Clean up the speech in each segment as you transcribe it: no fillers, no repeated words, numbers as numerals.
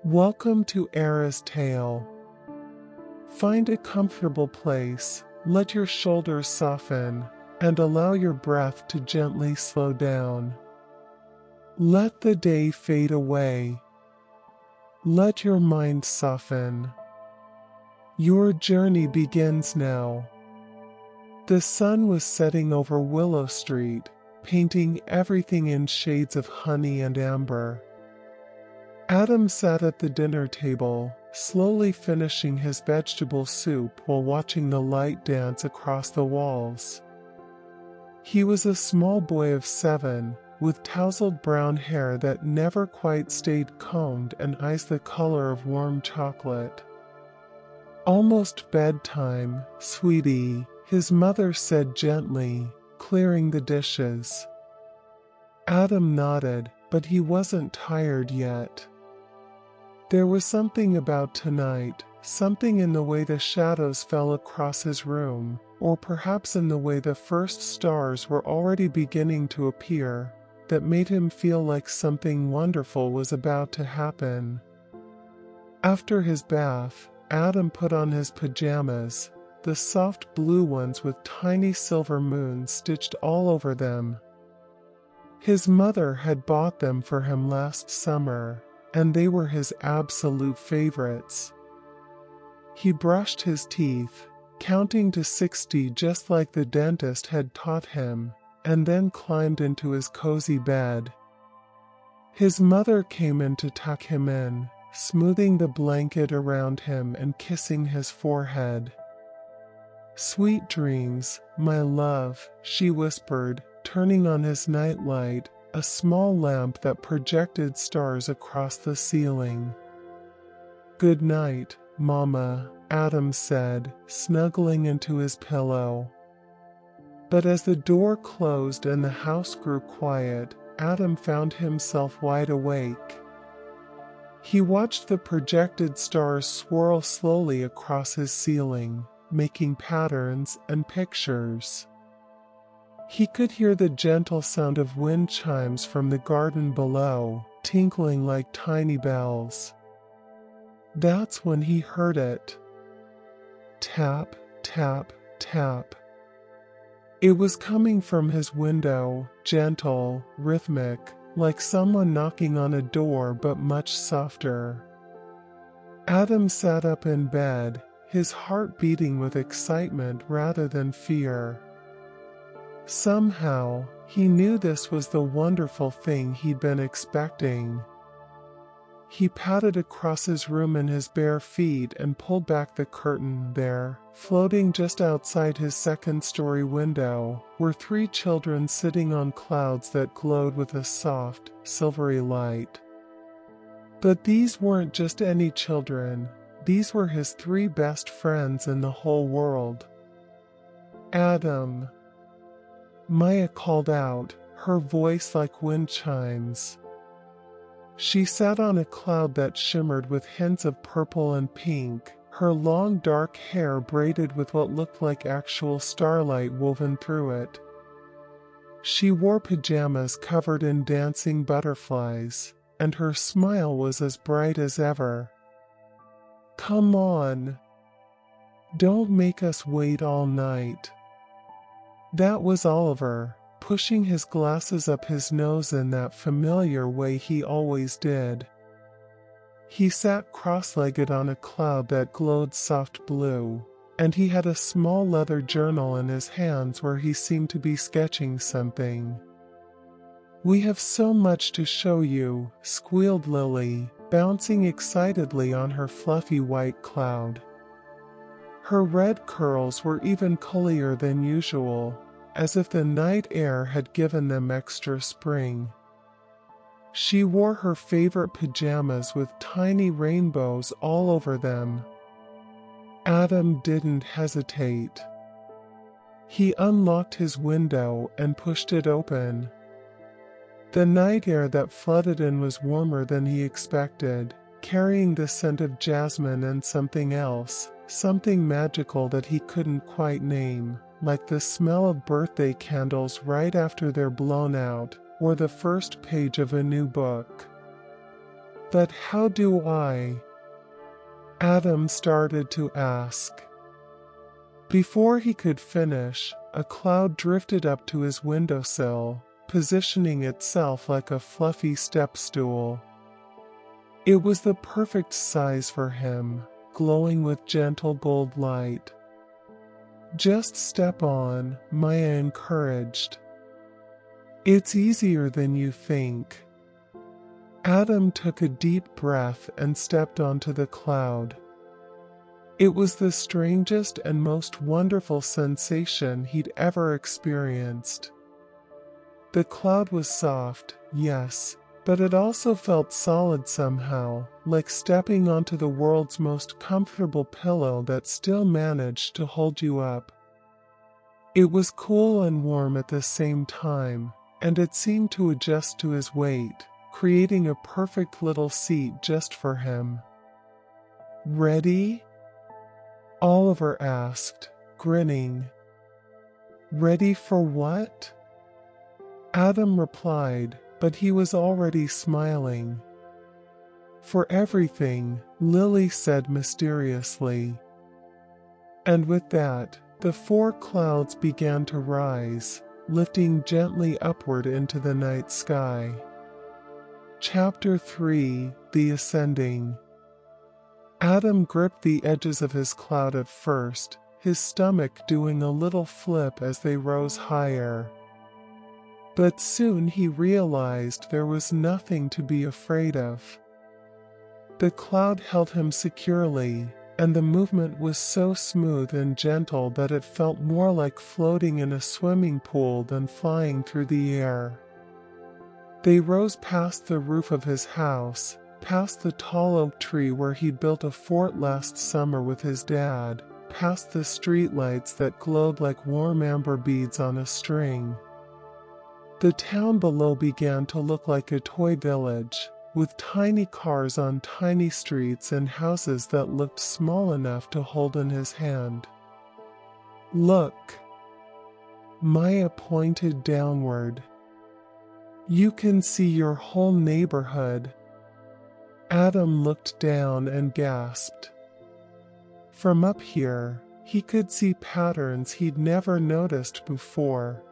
Welcome to Era's Tale. Find a comfortable place, let your shoulders soften, and allow your breath to gently slow down. Let the day fade away. Let your mind soften. Your journey begins now. The sun was setting over Willow Street, painting everything in shades of honey and amber. Adam sat at the dinner table, slowly finishing his vegetable soup while watching the light dance across the walls. He was a small boy of 7, with tousled brown hair that never quite stayed combed and eyes the color of warm chocolate. "Almost bedtime, sweetie," his mother said gently, clearing the dishes. Adam nodded, but he wasn't tired yet. There was something about tonight, something in the way the shadows fell across his room, or perhaps in the way the first stars were already beginning to appear, that made him feel like something wonderful was about to happen. After his bath, Adam put on his pajamas, the soft blue ones with tiny silver moons stitched all over them. His mother had bought them for him last summer, and they were his absolute favorites. He brushed his teeth, counting to 60 just like the dentist had taught him, and then climbed into his cozy bed. His mother came in to tuck him in, smoothing the blanket around him and kissing his forehead. "Sweet dreams, my love," she whispered, turning on his nightlight, a small lamp that projected stars across the ceiling. "Good night, Mama," Adam said, snuggling into his pillow. But as the door closed and the house grew quiet, Adam found himself wide awake. He watched the projected stars swirl slowly across his ceiling, making patterns and pictures. He could hear the gentle sound of wind chimes from the garden below, tinkling like tiny bells. That's when he heard it. Tap, tap, tap. It was coming from his window, gentle, rhythmic, like someone knocking on a door but much softer. Adam sat up in bed, his heart beating with excitement rather than fear. Somehow, he knew this was the wonderful thing he'd been expecting. He padded across his room in his bare feet and pulled back the curtain. There, floating just outside his second-story window, were 3 children sitting on clouds that glowed with a soft, silvery light. But these weren't just any children, these were his 3 best friends in the whole world. "Adam," Maya called out, her voice like wind chimes. She sat on a cloud that shimmered with hints of purple and pink, her long dark hair braided with what looked like actual starlight woven through it. She wore pajamas covered in dancing butterflies, and her smile was as bright as ever. "Come on. Don't make us wait all night." That was Oliver, pushing his glasses up his nose in that familiar way he always did. He sat cross-legged on a cloud that glowed soft blue, and he had a small leather journal in his hands where he seemed to be sketching something. "We have so much to show you," squealed Lily, bouncing excitedly on her fluffy white cloud. Her red curls were even curlier than usual, as if the night air had given them extra spring. She wore her favorite pajamas with tiny rainbows all over them. Adam didn't hesitate. He unlocked his window and pushed it open. The night air that flooded in was warmer than he expected, carrying the scent of jasmine and something else, something magical that he couldn't quite name, like the smell of birthday candles right after they're blown out, or the first page of a new book. But how do I? Adam started to ask. Before he could finish, a cloud drifted up to his windowsill, positioning itself like a fluffy step stool. It was the perfect size for him, glowing with gentle gold light. Just step on, Maya encouraged. It's easier than you think. Adam took a deep breath and stepped onto the cloud. It was the strangest and most wonderful sensation he'd ever experienced. The cloud was soft, yes, but it also felt solid somehow, like stepping onto the world's most comfortable pillow that still managed to hold you up. It was cool and warm at the same time, and it seemed to adjust to his weight, creating a perfect little seat just for him. Ready? Oliver asked, grinning. Ready for what? Adam replied, but he was already smiling. For everything, Lily said mysteriously. And with that, the 4 clouds began to rise, lifting gently upward into the night sky. Chapter 3: The Ascending. Adam gripped the edges of his cloud at first, his stomach doing a little flip as they rose higher. But soon he realized there was nothing to be afraid of. The cloud held him securely, and the movement was so smooth and gentle that it felt more like floating in a swimming pool than flying through the air. They rose past the roof of his house, past the tall oak tree where he'd built a fort last summer with his dad, past the streetlights that glowed like warm amber beads on a string. The town below began to look like a toy village, with tiny cars on tiny streets and houses that looked small enough to hold in his hand. Look! Maya pointed downward. You can see your whole neighborhood. Adam looked down and gasped. From up here, he could see patterns he'd never noticed before.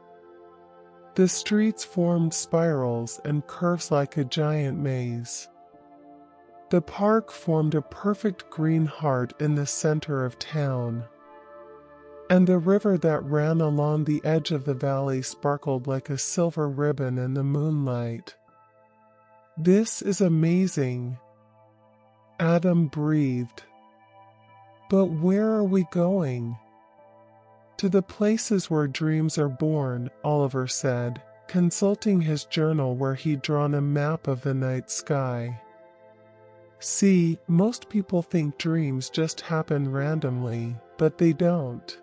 The streets formed spirals and curves like a giant maze. The park formed a perfect green heart in the center of town. And the river that ran along the edge of the valley sparkled like a silver ribbon in the moonlight. This is amazing. Adam breathed. But where are we going? To the places where dreams are born, Oliver said, consulting his journal where he'd drawn a map of the night sky. See, most people think dreams just happen randomly, but they don't.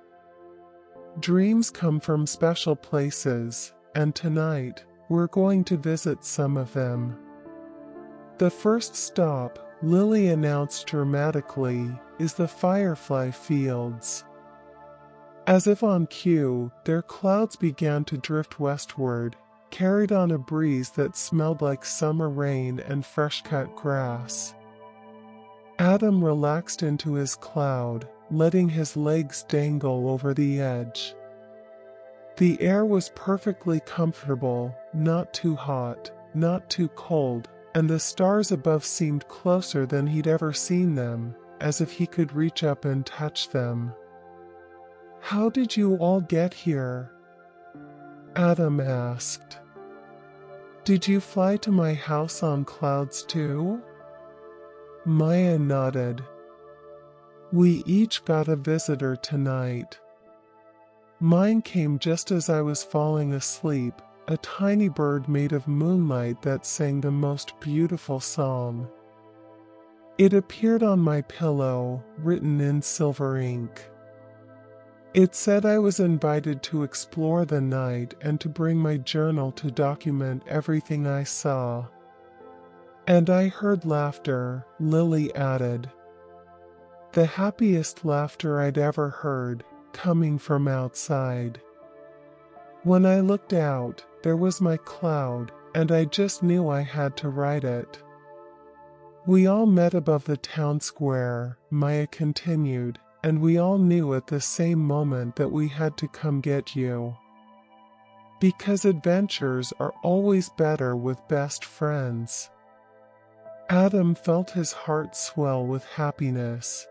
Dreams come from special places, and tonight, we're going to visit some of them. The first stop, Lily announced dramatically, is the Firefly Fields. As if on cue, their clouds began to drift westward, carried on a breeze that smelled like summer rain and fresh-cut grass. Adam relaxed into his cloud, letting his legs dangle over the edge. The air was perfectly comfortable, not too hot, not too cold, and the stars above seemed closer than he'd ever seen them, as if he could reach up and touch them. How did you all get here? Adam asked. Did you fly to my house on clouds too? Maya nodded. We each got a visitor tonight. Mine came just as I was falling asleep, a tiny bird made of moonlight that sang the most beautiful song. It appeared on my pillow, written in silver ink. It said I was invited to explore the night and to bring my journal to document everything I saw. And I heard laughter, Lily added. The happiest laughter I'd ever heard, coming from outside. When I looked out, there was my cloud, and I just knew I had to write it. We all met above the town square, Maya continued, and we all knew at the same moment that we had to come get you. Because adventures are always better with best friends. Adam felt his heart swell with happiness.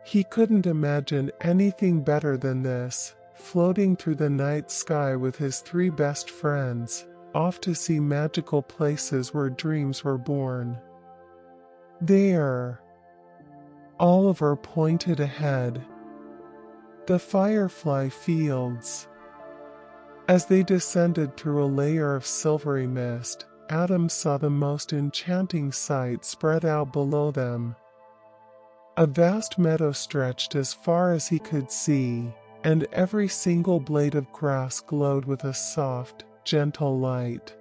He couldn't imagine anything better than this, floating through the night sky with his 3 best friends, off to see magical places where dreams were born. There. Oliver pointed ahead. The Firefly Fields. As they descended through a layer of silvery mist, Adam saw the most enchanting sight spread out below them. A vast meadow stretched as far as he could see, and every single blade of grass glowed with a soft, gentle light.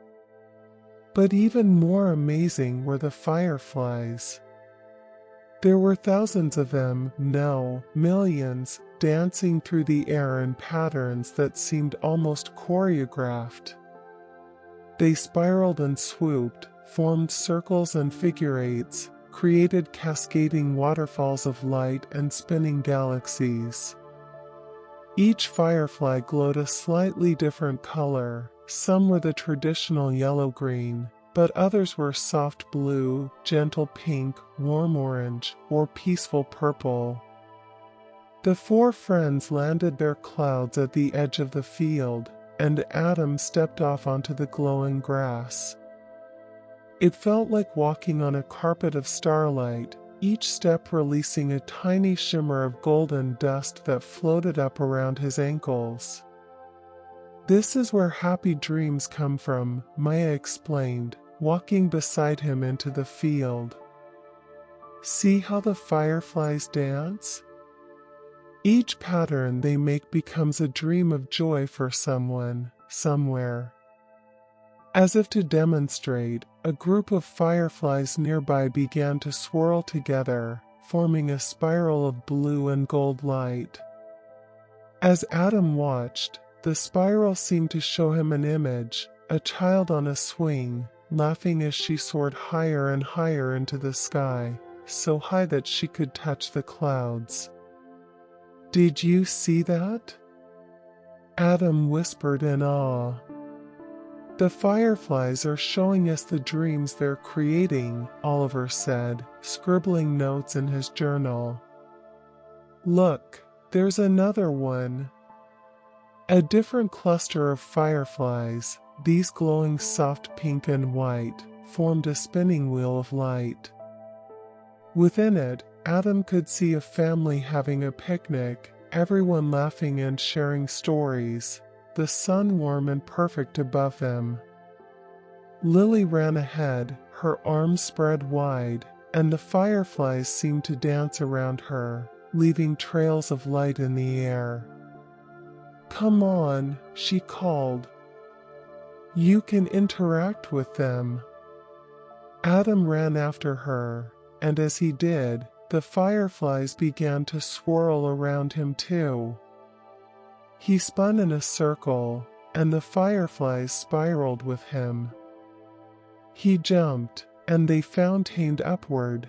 But even more amazing were the fireflies. There were thousands of them, no, millions, dancing through the air in patterns that seemed almost choreographed. They spiraled and swooped, formed circles and figure eights, created cascading waterfalls of light and spinning galaxies. Each firefly glowed a slightly different color. Some were the traditional yellow-green, but others were soft blue, gentle pink, warm orange, or peaceful purple. The 4 friends landed their clouds at the edge of the field, and Adam stepped off onto the glowing grass. It felt like walking on a carpet of starlight, each step releasing a tiny shimmer of golden dust that floated up around his ankles. This is where happy dreams come from, Maya explained, walking beside him into the field. See how the fireflies dance? Each pattern they make becomes a dream of joy for someone, somewhere. As if to demonstrate, a group of fireflies nearby began to swirl together, forming a spiral of blue and gold light. As Adam watched, the spiral seemed to show him an image, a child on a swing, laughing as she soared higher and higher into the sky, so high that she could touch the clouds. Did you see that? Adam whispered in awe. The fireflies are showing us the dreams they're creating, Oliver said, scribbling notes in his journal. Look, there's another one. A different cluster of fireflies, these glowing soft pink and white, formed a spinning wheel of light. Within it, Adam could see a family having a picnic, everyone laughing and sharing stories, the sun warm and perfect above them. Lily ran ahead, her arms spread wide, and the fireflies seemed to dance around her, leaving trails of light in the air. Come on, she called. You can interact with them. Adam ran after her, and as he did, the fireflies began to swirl around him too. He spun in a circle, and the fireflies spiraled with him. He jumped, and they fountained upward.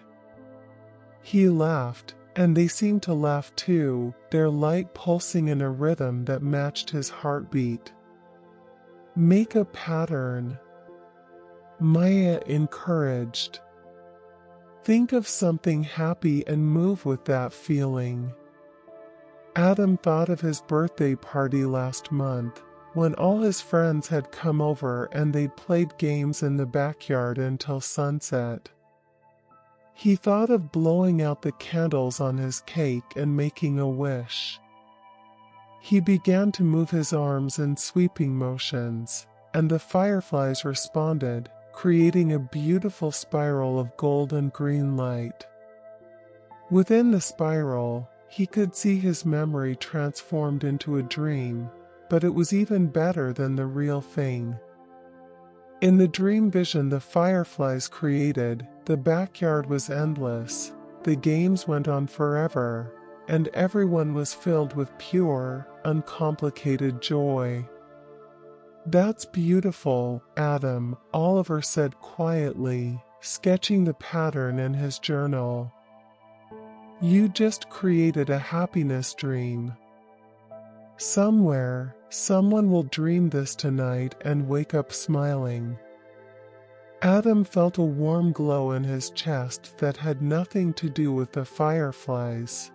He laughed, and they seemed to laugh too, their light pulsing in a rhythm that matched his heartbeat. Make a pattern, Maya encouraged. Think of something happy and move with that feeling. Adam thought of his birthday party last month, when all his friends had come over and they'd played games in the backyard until sunset. He thought of blowing out the candles on his cake and making a wish. He began to move his arms in sweeping motions, and the fireflies responded, creating a beautiful spiral of gold and green light. Within the spiral, he could see his memory transformed into a dream, but it was even better than the real thing. In the dream vision the fireflies created, the backyard was endless, the games went on forever, and everyone was filled with pure, uncomplicated joy. That's beautiful, Adam, Oliver said quietly, sketching the pattern in his journal. You just created a happiness dream. Somewhere, someone will dream this tonight and wake up smiling. Adam felt a warm glow in his chest that had nothing to do with the fireflies.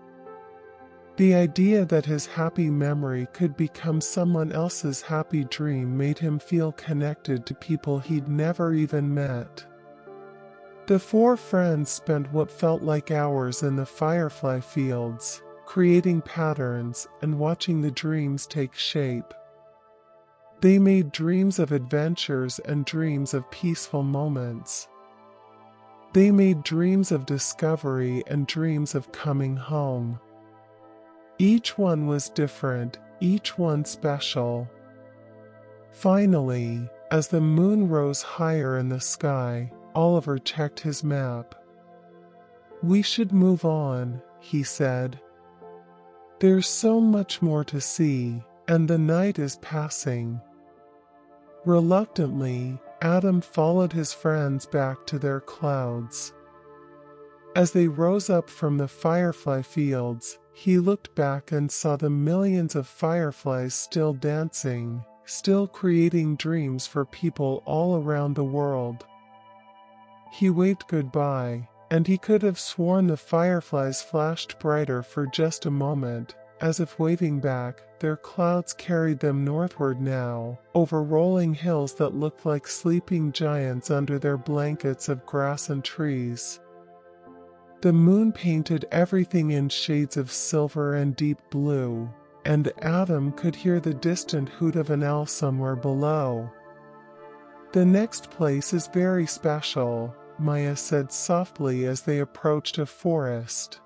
The idea that his happy memory could become someone else's happy dream made him feel connected to people he'd never even met. The four friends spent what felt like hours in the Firefly Fields, creating patterns and watching the dreams take shape. They made dreams of adventures and dreams of peaceful moments. They made dreams of discovery and dreams of coming home. Each one was different, each one special. Finally, as the moon rose higher in the sky, Oliver checked his map. "We should move on," he said. "There's so much more to see, and the night is passing." Reluctantly, Adam followed his friends back to their clouds. As they rose up from the Firefly Fields, he looked back and saw the millions of fireflies still dancing, still creating dreams for people all around the world. He waved goodbye, and he could have sworn the fireflies flashed brighter for just a moment, as if waving back. Their clouds carried them northward now, over rolling hills that looked like sleeping giants under their blankets of grass and trees. The moon painted everything in shades of silver and deep blue, and Adam could hear the distant hoot of an owl somewhere below. "The next place is very special," Maya said softly as they approached a forest.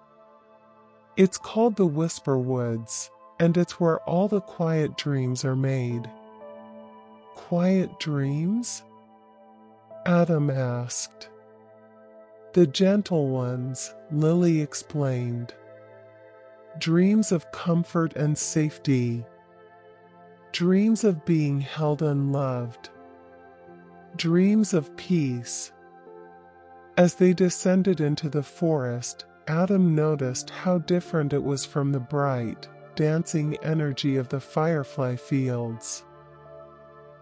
"It's called the Whisper Woods, and it's where all the quiet dreams are made." "Quiet dreams?" Adam asked. "The gentle ones," Lily explained. "Dreams of comfort and safety. Dreams of being held and loved. Dreams of peace." As they descended into the forest, Adam noticed how different it was from the bright, dancing energy of the Firefly Fields.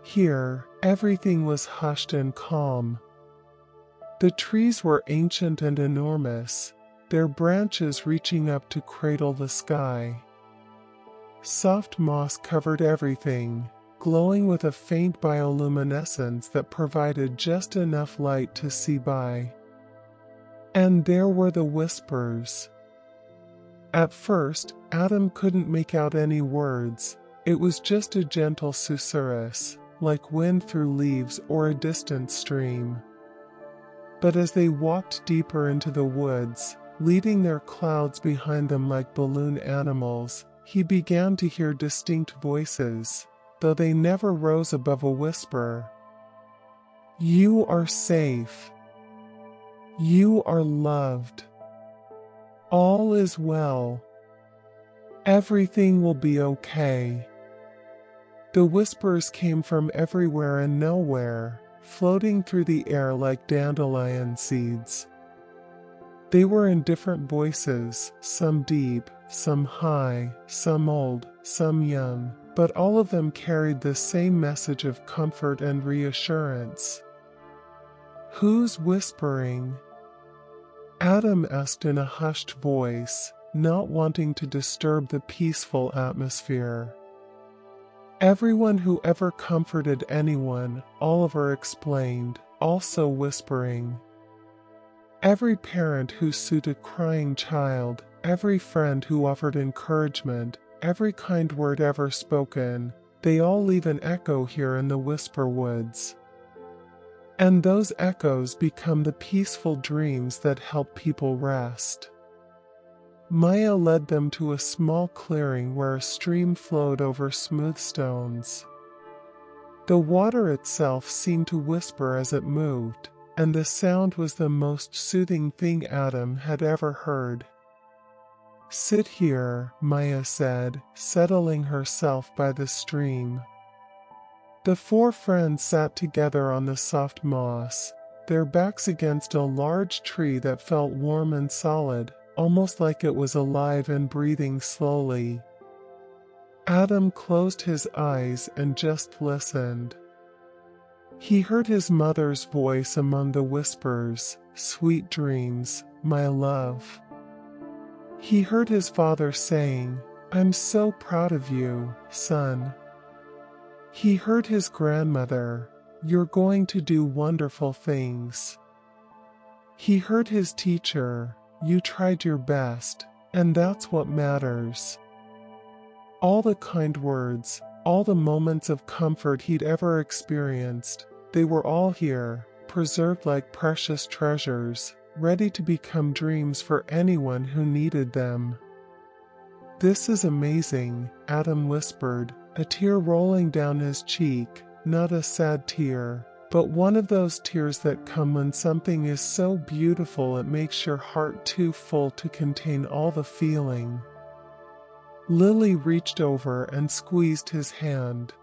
Here, everything was hushed and calm. The trees were ancient and enormous, their branches reaching up to cradle the sky. Soft moss covered everything, glowing with a faint bioluminescence that provided just enough light to see by. And there were the whispers. At first, Adam couldn't make out any words. It was just a gentle susurrus, like wind through leaves or a distant stream. But as they walked deeper into the woods, leading their clouds behind them like balloon animals, he began to hear distinct voices, though they never rose above a whisper. "You are safe. You are loved. All is well. Everything will be okay." The whispers came from everywhere and nowhere, floating through the air like dandelion seeds. They were in different voices, some deep, some high, some old, some young, but all of them carried the same message of comfort and reassurance. "Who's whispering?" Adam asked in a hushed voice, not wanting to disturb the peaceful atmosphere. "Everyone who ever comforted anyone," Oliver explained, also whispering. "Every parent who soothed a crying child, every friend who offered encouragement, every kind word ever spoken, they all leave an echo here in the Whisper Woods. And those echoes become the peaceful dreams that help people rest." Maya led them to a small clearing where a stream flowed over smooth stones. The water itself seemed to whisper as it moved, and the sound was the most soothing thing Adam had ever heard. "Sit here," Maya said, settling herself by the stream. The four friends sat together on the soft moss, their backs against a large tree that felt warm and solid, almost like it was alive and breathing slowly. Adam closed his eyes and just listened. He heard his mother's voice among the whispers, "Sweet dreams, my love." He heard his father saying, "I'm so proud of you, son." He heard his grandmother, "You're going to do wonderful things." He heard his teacher, "You tried your best, and that's what matters." All the kind words, all the moments of comfort he'd ever experienced, they were all here, preserved like precious treasures, ready to become dreams for anyone who needed them. "This is amazing," Adam whispered, a tear rolling down his cheek, not a sad tear, but one of those tears that come when something is so beautiful it makes your heart too full to contain all the feeling. Lily reached over and squeezed his hand.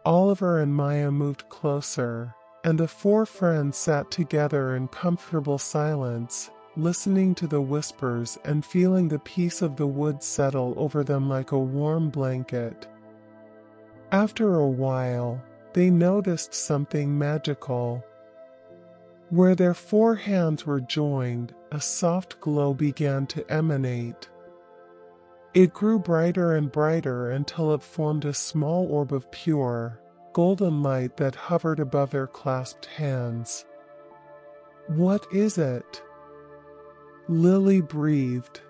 Oliver and Maya moved closer, and the four friends sat together in comfortable silence, listening to the whispers and feeling the peace of the woods settle over them like a warm blanket. After a while, they noticed something magical. Where their four hands were joined, a soft glow began to emanate. It grew brighter and brighter until it formed a small orb of pure, golden light that hovered above their clasped hands. "What is it?" Lily breathed.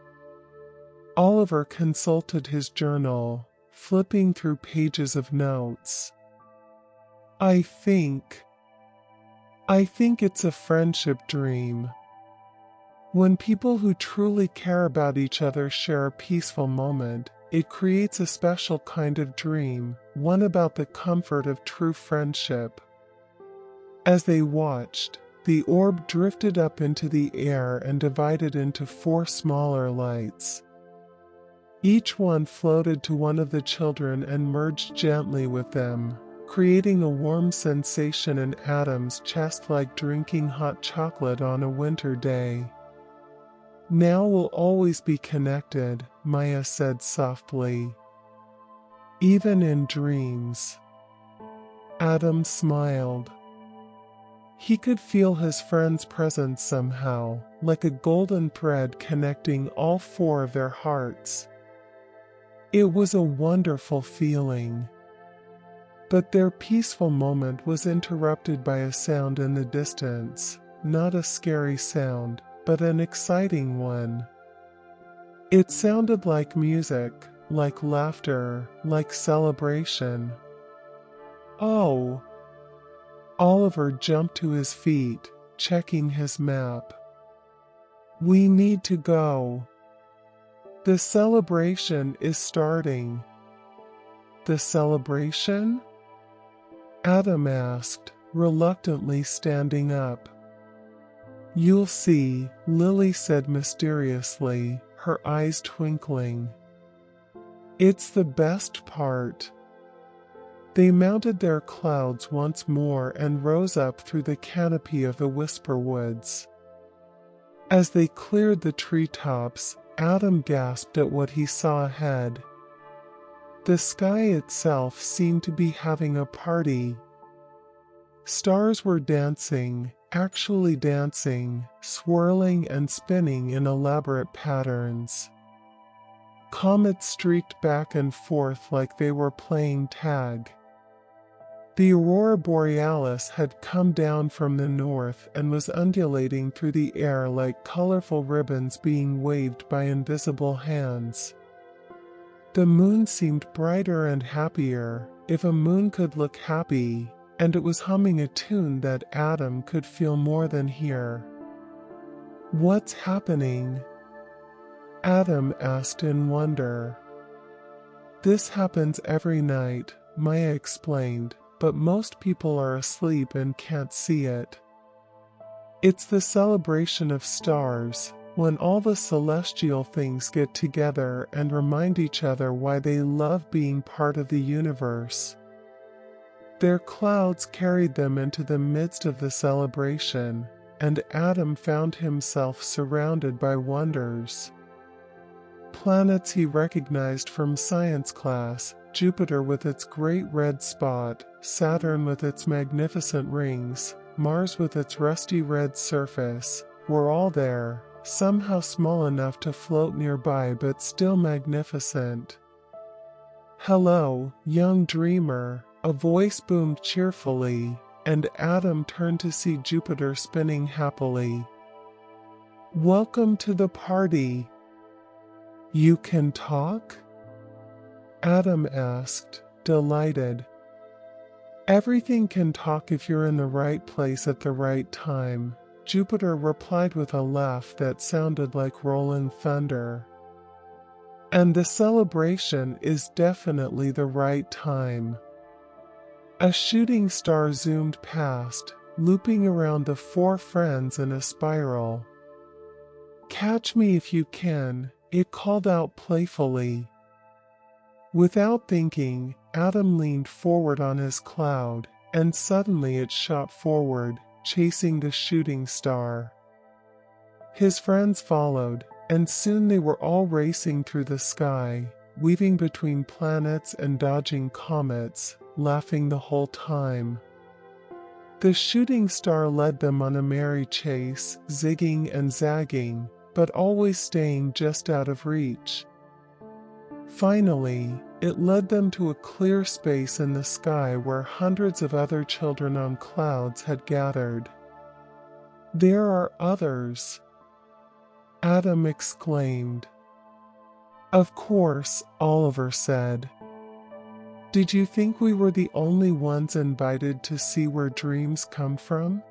Oliver consulted his journal, flipping through pages of notes. I think it's a friendship dream. When people who truly care about each other share a peaceful moment, it creates a special kind of dream, one about the comfort of true friendship." As they watched, the orb drifted up into the air and divided into four smaller lights. Each one floated to one of the children and merged gently with them, creating a warm sensation in Adam's chest like drinking hot chocolate on a winter day. "Now we'll always be connected," Maya said softly. "Even in dreams." Adam smiled. He could feel his friend's presence somehow, like a golden thread connecting all four of their hearts. It was a wonderful feeling. But their peaceful moment was interrupted by a sound in the distance, not a scary sound, but an exciting one. It sounded like music, like laughter, like celebration. "Oh!" Oliver jumped to his feet, checking his map. "We need to go. The celebration is starting." "The celebration?" Adam asked, reluctantly standing up. "You'll see," Lily said mysteriously, her eyes twinkling. "It's the best part." They mounted their clouds once more and rose up through the canopy of the Whisper Woods. As they cleared the treetops, Adam gasped at what he saw ahead. The sky itself seemed to be having a party. Stars were dancing, actually dancing, swirling and spinning in elaborate patterns. Comets streaked back and forth like they were playing tag. The aurora borealis had come down from the north and was undulating through the air like colorful ribbons being waved by invisible hands. The moon seemed brighter and happier, if a moon could look happy, and it was humming a tune that Adam could feel more than hear. "What's happening?" Adam asked in wonder. "This happens every night," Maya explained, "but most people are asleep and can't see it. It's the celebration of stars, when all the celestial things get together and remind each other why they love being part of the universe." Their clouds carried them into the midst of the celebration, and Adam found himself surrounded by wonders. Planets he recognized from science class, Jupiter with its great red spot, Saturn with its magnificent rings, Mars with its rusty red surface, were all there, somehow small enough to float nearby but still magnificent. "Hello, young dreamer," a voice boomed cheerfully, and Adam turned to see Jupiter spinning happily. "Welcome to the party." "You can talk?" Adam asked, delighted. "Everything can talk if you're in the right place at the right time," Jupiter replied with a laugh that sounded like rolling thunder. "And the celebration is definitely the right time." A shooting star zoomed past, looping around the four friends in a spiral. "Catch me if you can," it called out playfully. Without thinking, Adam leaned forward on his cloud, and suddenly it shot forward, chasing the shooting star. His friends followed, and soon they were all racing through the sky, weaving between planets and dodging comets, laughing the whole time. The shooting star led them on a merry chase, zigging and zagging, but always staying just out of reach. Finally, it led them to a clear space in the sky where hundreds of other children on clouds had gathered. "There are others," Adam exclaimed. "Of course," Oliver said. "Did you think we were the only ones invited to see where dreams come from?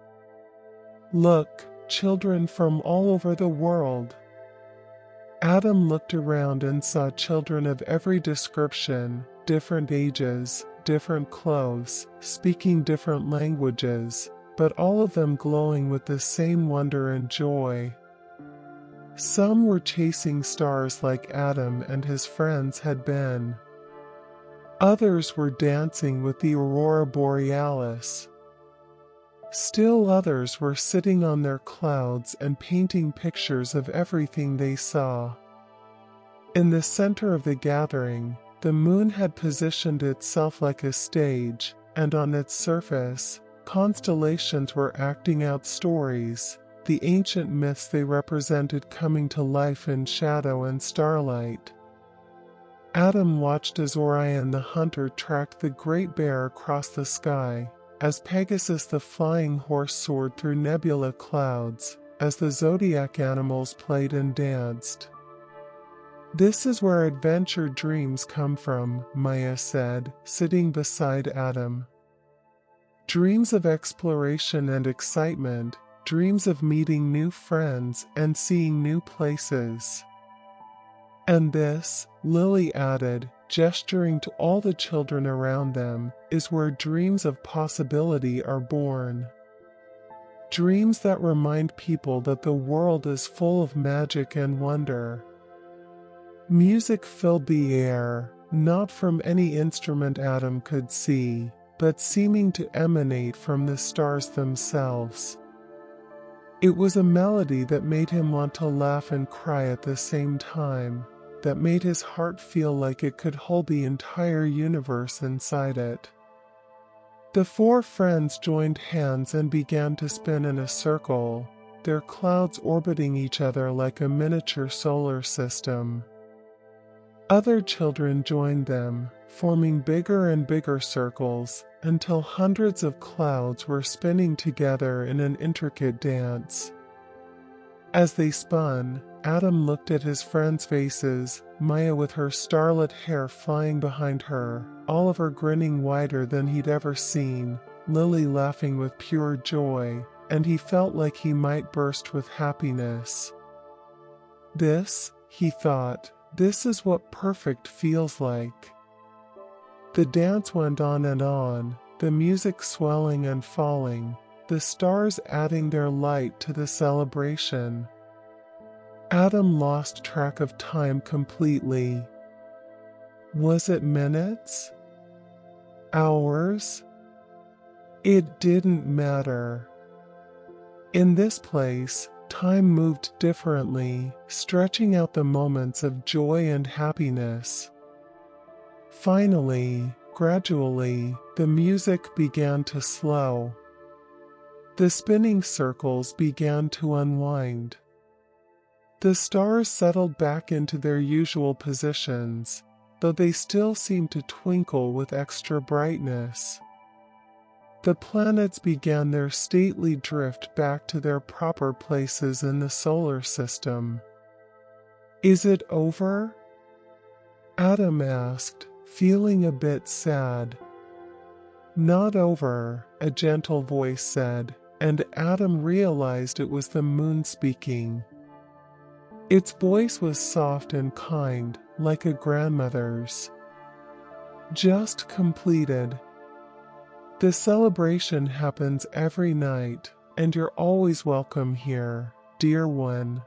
Look, children from all over the world." Adam looked around and saw children of every description, different ages, different clothes, speaking different languages, but all of them glowing with the same wonder and joy. Some were chasing stars like Adam and his friends had been. Others were dancing with the aurora borealis. Still others were sitting on their clouds and painting pictures of everything they saw. In the center of the gathering, the moon had positioned itself like a stage, and on its surface, constellations were acting out stories, the ancient myths they represented coming to life in shadow and starlight. Adam watched as Orion the hunter tracked the Great Bear across the sky, as Pegasus the flying horse soared through nebula clouds, as the zodiac animals played and danced. "This is where adventure dreams come from," Maya said, sitting beside Adam. "Dreams of exploration and excitement, dreams of meeting new friends and seeing new places." "And this," Lily added, gesturing to all the children around them, "is where dreams of possibility are born. Dreams that remind people that the world is full of magic and wonder." Music filled the air, not from any instrument Adam could see, but seeming to emanate from the stars themselves. It was a melody that made him want to laugh and cry at the same time, that made his heart feel like it could hold the entire universe inside it. The four friends joined hands and began to spin in a circle, their clouds orbiting each other like a miniature solar system. Other children joined them, forming bigger and bigger circles, until hundreds of clouds were spinning together in an intricate dance. As they spun, Adam looked at his friends' faces, Maya with her starlit hair flying behind her, Oliver grinning wider than he'd ever seen, Lily laughing with pure joy, and he felt like he might burst with happiness. "This," he thought, "this is what perfect feels like." The dance went on and on, the music swelling and falling, the stars adding their light to the celebration. Adam lost track of time completely. Was it minutes? Hours? It didn't matter. In this place, time moved differently, stretching out the moments of joy and happiness. Finally, gradually, the music began to slow. The spinning circles began to unwind. The stars settled back into their usual positions, though they still seemed to twinkle with extra brightness. The planets began their stately drift back to their proper places in the solar system. "Is it over?" Adam asked, feeling a bit sad. "Not over," a gentle voice said, and Adam realized it was the moon speaking. Its voice was soft and kind, like a grandmother's. "Just completed. The celebration happens every night, and you're always welcome here, dear one.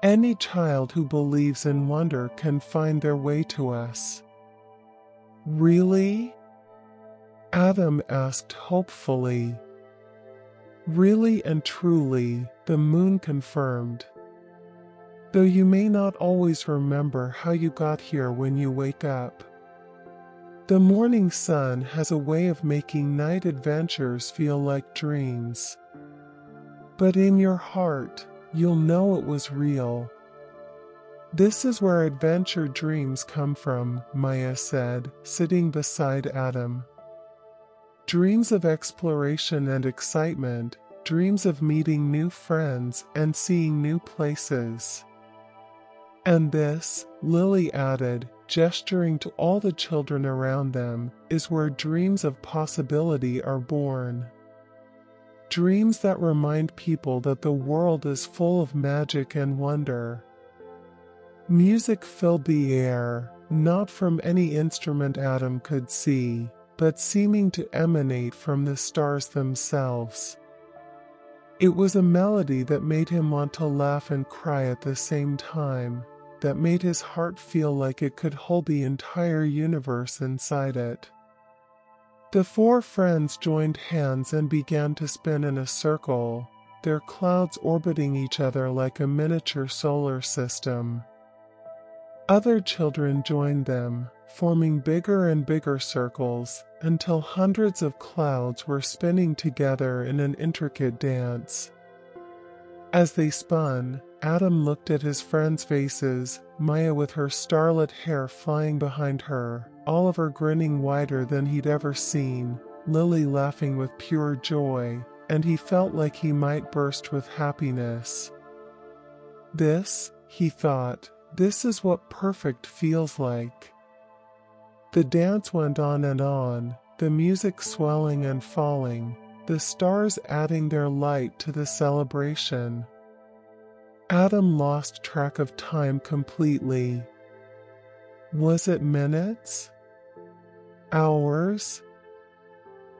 Any child who believes in wonder can find their way to us." "Really?" Adam asked hopefully. "Really and truly," the moon confirmed. "Though you may not always remember how you got here when you wake up. The morning sun has a way of making night adventures feel like dreams. But in your heart, you'll know it was real." "This is where adventure dreams come from," Maya said, sitting beside Adam. "Dreams of exploration and excitement, dreams of meeting new friends and seeing new places." "And this," Lily added, gesturing to all the children around them, "is where dreams of possibility are born. Dreams that remind people that the world is full of magic and wonder." Music filled the air, not from any instrument Adam could see, but seeming to emanate from the stars themselves. It was a melody that made him want to laugh and cry at the same time, that made his heart feel like it could hold the entire universe inside it. The four friends joined hands and began to spin in a circle, their clouds orbiting each other like a miniature solar system. Other children joined them, forming bigger and bigger circles, until hundreds of clouds were spinning together in an intricate dance. As they spun, Adam looked at his friends' faces, Maya with her starlit hair flying behind her, Oliver grinning wider than he'd ever seen, Lily laughing with pure joy, and he felt like he might burst with happiness. "This," he thought, "this is what perfect feels like." The dance went on, the music swelling and falling, the stars adding their light to the celebration. Adam lost track of time completely. Was it minutes? Hours?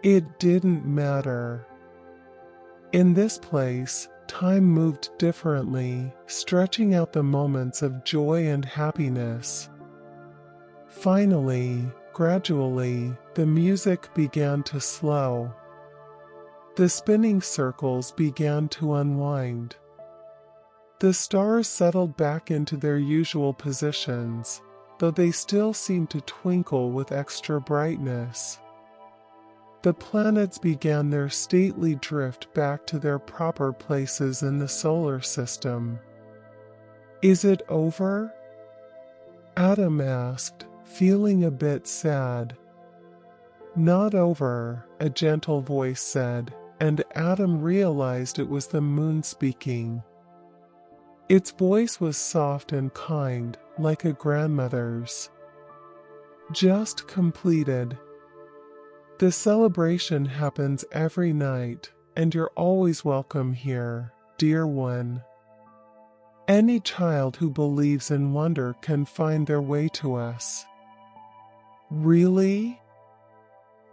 It didn't matter. In this place, time moved differently, stretching out the moments of joy and happiness. Finally, gradually, the music began to slow. The spinning circles began to unwind. The stars settled back into their usual positions, though they still seemed to twinkle with extra brightness. The planets began their stately drift back to their proper places in the solar system. "Is it over?" Adam asked, feeling a bit sad. "Not over," a gentle voice said, and Adam realized it was the moon speaking. Its voice was soft and kind, like a grandmother's. "Just completed. The celebration happens every night, and you're always welcome here, dear one. Any child who believes in wonder can find their way to us." "Really?"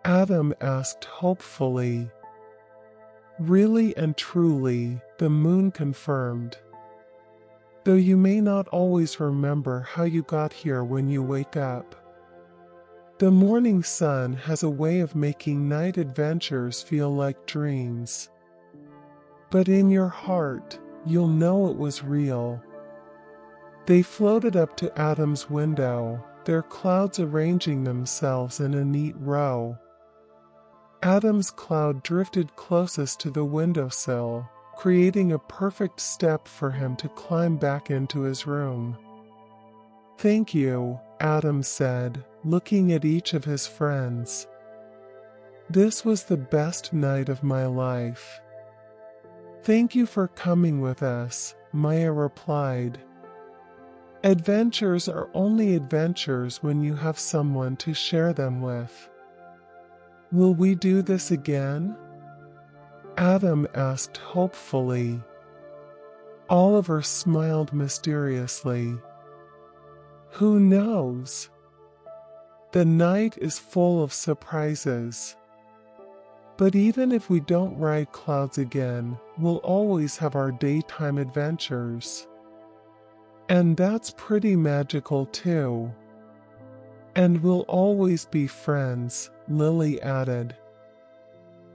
Adam asked hopefully. "Really and truly," the moon confirmed. "Though you may not always remember how you got here when you wake up. The morning sun has a way of making night adventures feel like dreams. But in your heart, you'll know it was real. They floated up to Adam's window, their clouds arranging themselves in a neat row. Adam's cloud drifted closest to the windowsill, creating a perfect step for him to climb back into his room. "Thank you," Adam said, looking at each of his friends. "This was the best night of my life." "Thank you for coming with us," Maya replied. "Adventures are only adventures when you have someone to share them with." "Will we do this again?" Adam asked hopefully. Oliver smiled mysteriously. "Who knows? The night is full of surprises. But even if we don't ride clouds again, we'll always have our daytime adventures. And that's pretty magical too. And we'll always be friends," Lily added.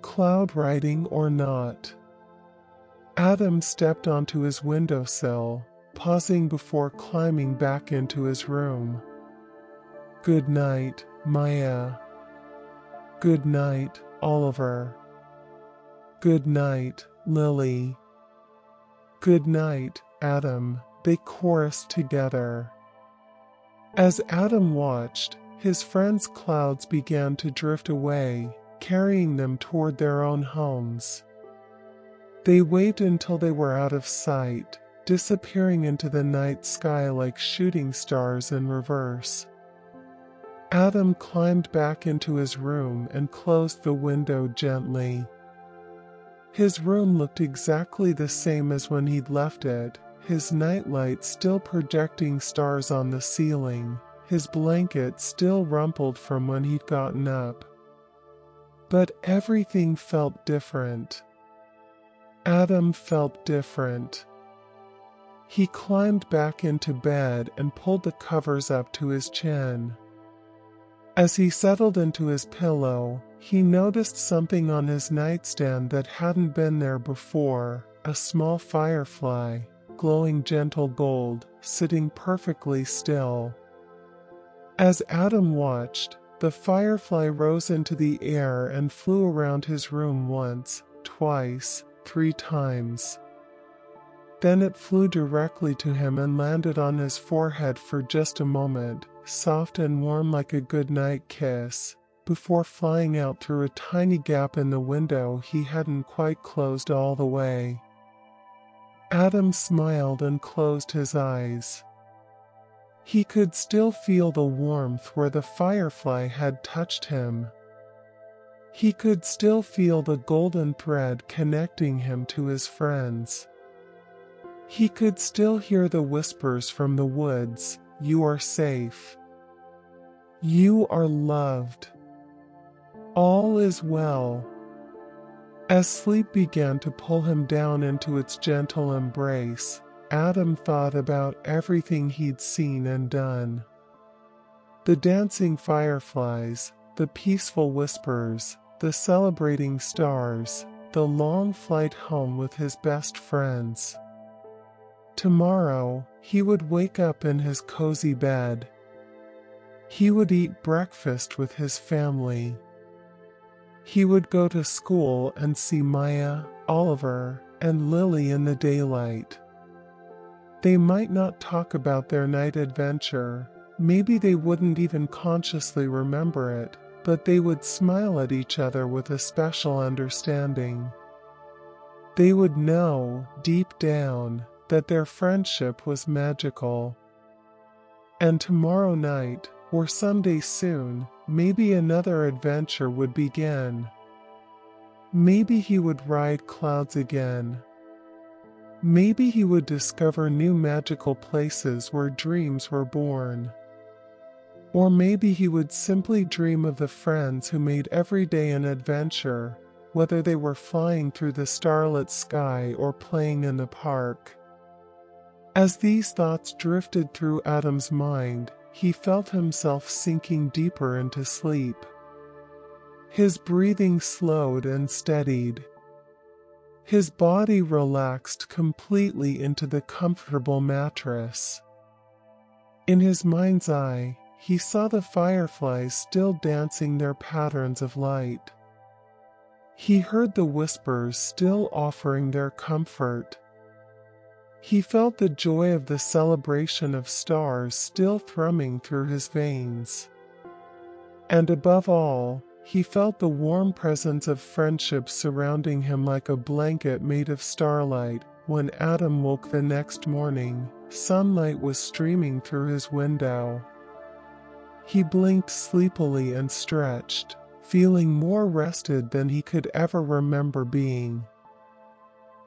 "Cloud riding or not." Adam stepped onto his windowsill, pausing before climbing back into his room. "Good night, Maya." "Good night, Oliver." "Good night, Lily." "Good night, Adam," they chorused together. As Adam watched, his friends' clouds began to drift away, carrying them toward their own homes. They waved until they were out of sight, disappearing into the night sky like shooting stars in reverse. Adam climbed back into his room and closed the window gently. His room looked exactly the same as when he'd left it, his nightlight still projecting stars on the ceiling, his blanket still rumpled from when he'd gotten up. But everything felt different. Adam felt different. He climbed back into bed and pulled the covers up to his chin. As he settled into his pillow, he noticed something on his nightstand that hadn't been there before, a small firefly, glowing gentle gold, sitting perfectly still. As Adam watched, the firefly rose into the air and flew around his room once, twice, 3 times. Then it flew directly to him and landed on his forehead for just a moment, soft and warm like a goodnight kiss, before flying out through a tiny gap in the window he hadn't quite closed all the way. Adam smiled and closed his eyes. He could still feel the warmth where the firefly had touched him. He could still feel the golden thread connecting him to his friends. He could still hear the whispers from the woods, "You are safe. You are loved. All is well." As sleep began to pull him down into its gentle embrace, Adam thought about everything he'd seen and done. The dancing fireflies, the peaceful whispers, the celebrating stars, the long flight home with his best friends. Tomorrow, he would wake up in his cozy bed. He would eat breakfast with his family. He would go to school and see Maya, Oliver, and Lily in the daylight. They might not talk about their night adventure, maybe they wouldn't even consciously remember it, but they would smile at each other with a special understanding. They would know, deep down, that their friendship was magical. And tomorrow night, or someday soon, maybe another adventure would begin. Maybe he would ride clouds again. Maybe he would discover new magical places where dreams were born. Or maybe he would simply dream of the friends who made every day an adventure, whether they were flying through the starlit sky or playing in the park. As these thoughts drifted through Adam's mind, he felt himself sinking deeper into sleep. His breathing slowed and steadied. His body relaxed completely into the comfortable mattress. In his mind's eye, he saw the fireflies still dancing their patterns of light. He heard the whispers still offering their comfort. He felt the joy of the celebration of stars still thrumming through his veins. And above all, he felt the warm presence of friendship surrounding him like a blanket made of starlight. When Adam woke the next morning, sunlight was streaming through his window. He blinked sleepily and stretched, feeling more rested than he could ever remember being.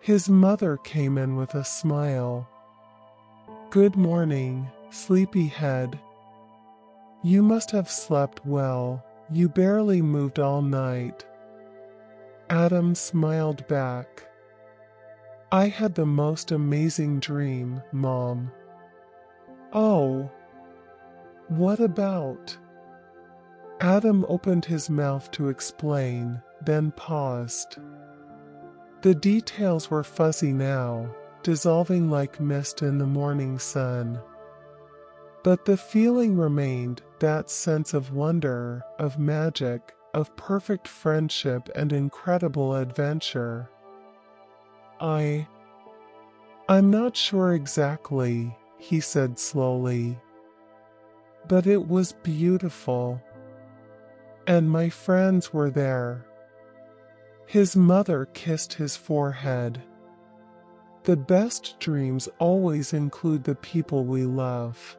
His mother came in with a smile. "Good morning, sleepyhead. You must have slept well, you barely moved all night." Adam smiled back. "I had the most amazing dream, Mom." "Oh, what about?" Adam opened his mouth to explain, then paused. The details were fuzzy now, dissolving like mist in the morning sun. But the feeling remained, that sense of wonder, of magic, of perfect friendship and incredible adventure. I'm not sure exactly," he said slowly. "But it was beautiful. And my friends were there." His mother kissed his forehead. "The best dreams always include the people we love.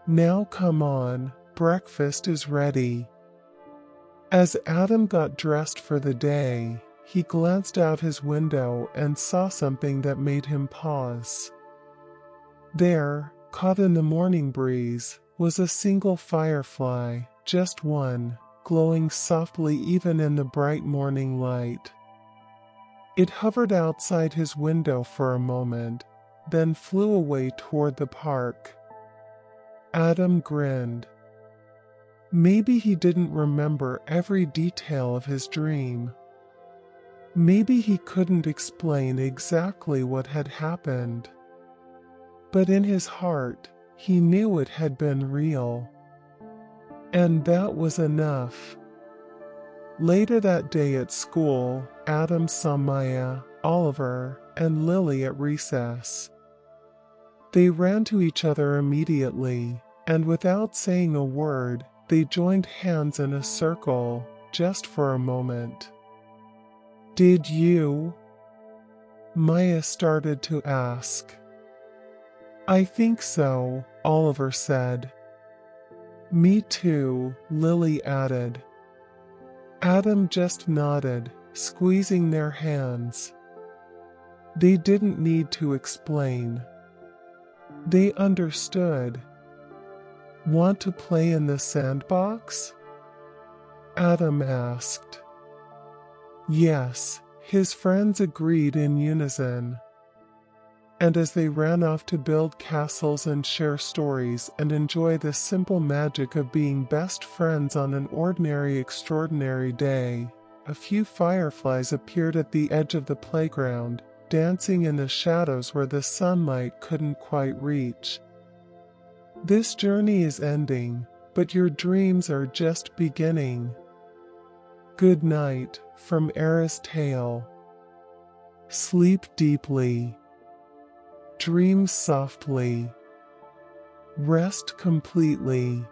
Now come on, breakfast is ready." As Adam got dressed for the day, he glanced out his window and saw something that made him pause. There, caught in the morning breeze, was a single firefly, just one, glowing softly even in the bright morning light. It hovered outside his window for a moment, then flew away toward the park. Adam grinned. Maybe he didn't remember every detail of his dream. Maybe he couldn't explain exactly what had happened. But in his heart, he knew it had been real. And that was enough. Later that day at school, Adam saw Maya, Oliver, and Lily at recess. They ran to each other immediately, and without saying a word, they joined hands in a circle, just for a moment. "Did you?" Maya started to ask. "I think so," Oliver said. "Me too," Lily added. Adam just nodded, squeezing their hands. They didn't need to explain. They understood. "Want to play in the sandbox?" Adam asked. Yes, his friends agreed in unison. And as they ran off to build castles and share stories and enjoy the simple magic of being best friends on an ordinary, extraordinary day, a few fireflies appeared at the edge of the playground, dancing in the shadows where the sunlight couldn't quite reach. This journey is ending, but your dreams are just beginning. Good night, from Era's Tale. Sleep deeply. Dream softly. Rest completely.